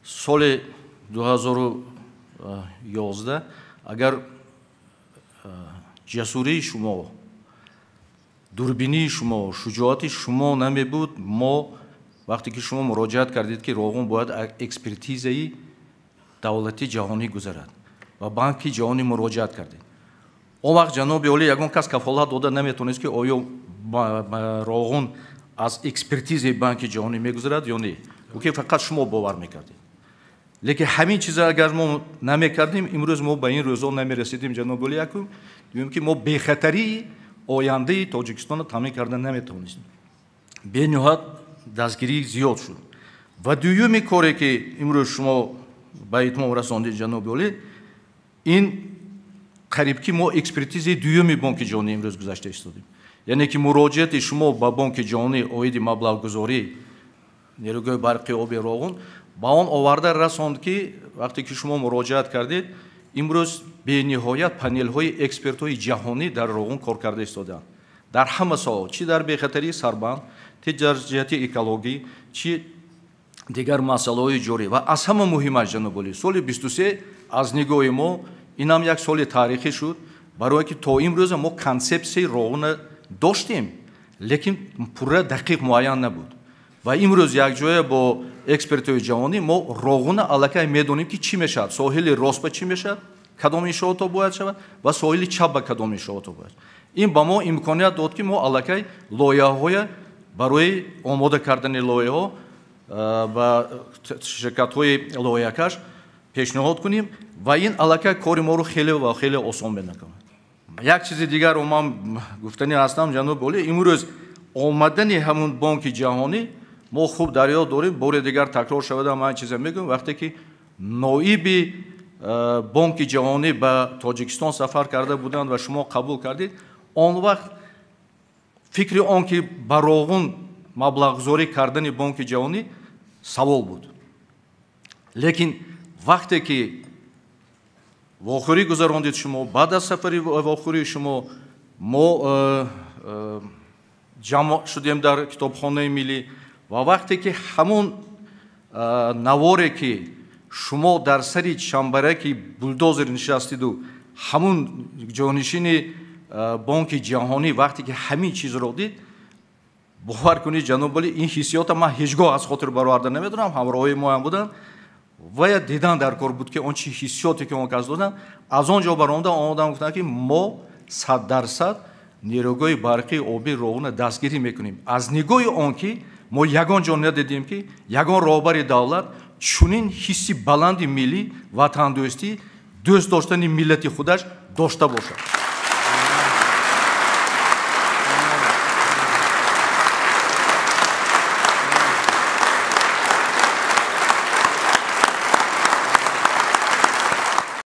соли 2011 агар ҷасурии шумо, дурбинии шумо, шуҷоати шумо намебуд, мо вақте ки шумо муроҷиат кардед ки Роғун бояд экспертизаи давлати ҷаҳонӣ гузарад ва банки ҷаҳонӣ муроҷиат кардед. Он вақт ҷаноби олӣ ягон кас кафолат дода наметавонист ки оё Роғун аз экспертизаи банки ҷаҳонӣ мегузарад ё не. Оке фақат шумо бовар мекардед. Лекин ҳамин чиза агар мо намекардим, имрӯз мо ба ин рӯзо намерасидим, ҷаноби олӣ якум, дигӯем ки мо бехатарии ояндаи Тоҷикистонро таъмин карда наметавонистем. Бениҳоят дастгирии зиёд шуд. Ва дуюми коре ки имрӯз шумо ба итмом расондед, ҷаноби олӣ, ин қариб ки мо экспертизаи дуюми Банки ҷаҳонӣ имрӯз гузашта истодем. Яъне ки муроҷиати шумо ба Банки ҷаҳонӣ оиди маблағгузории нерӯгоҳи барқи оби Роғун ба он оварда расонд ки вақте ки шумо муроҷиат кардед, имрӯз бениҳоят панелҳои экспертҳои ҷаҳонӣ дар Роғун кор карда истодаанд. Дар ҳама соҳо, чи дар бехатарии сарбанд, чи дар ҷиҳати экологӣ, чи дигар масъалаҳои ҷорӣ. Ва аз ҳама муҳимаш, ҷаноби олӣ, соли 23 аз нигоҳи мо инам як соли таърихӣ шуд, барое ки то имрӯз мо консепсияи Роғуна доштем, лекин пурра дақиқ муайян набуд. Ва имрӯз якҷоя бо экспертҳои ҷаҳонӣ мо Роғуна аллакай медонем ки чӣ мешавад, соҳили рост ба чӣ мешавад, кадом иншоото бояд шавад ва соҳили чап ба кадом иншоото бояд. Ин ба мо имконият дод ки мо аллакай лоиҳаҳоя барои омода кардани лоиҳаҳо ба ширкатҳои лоиҳакаш пешниҳод кунем ва ин аллакай кори моро хеле ва хеле осон менакунад. Як чизи дигарро ман гуфтанӣ ҳастам, ҷаноби олӣ, имрӯз омадани ҳамун Банки ҷаҳонӣ мо хуб дар ёд дорем, бори дигар такрор шавада ман чиза мегӯям, вақте ки ноиби Банки ҷаҳонӣ ба Тоҷикистон сафар карда буданд ва шумо қабул кардед, он вақт фикри он ки ба Роғун маблағгузорӣ кардани Банки ҷаҳонӣ савол буд. Лекин вақте ки вохӯрӣ гузарондед шумо, баъд аз сафари вохӯрии шумо мо ҷамъ шудем дар китобхонаи миллӣ ва вақте ки ҳамон наворе ки шумо дар сари чамбараки булдозер нишастиду ҳамун ҷонишини Банки ҷаҳонӣ вақте ки ҳамин чизро дид, бовар кунед, ҷаноби олӣ, ин ҳиссиёта ман ҳеҷ гоҳ аз хотир бароварда наметавонам, ҳамроҳои мо ҳам буданд ва дидан дар кор буд ки он чи ҳиссиёте ки он кас доданд, аз он ҷо баромада омодан гуфтанд ки мо 100% нерӯгоҳи барқи оби Роғуна дастгирӣ мекунем. Аз нигоҳи он ки мо ягон ҷо надидем ки ягон роҳбари давлат чунин ҳисси баланди миллӣ, ватандӯстӣ, дӯст доштани миллати худаш дошта бошад.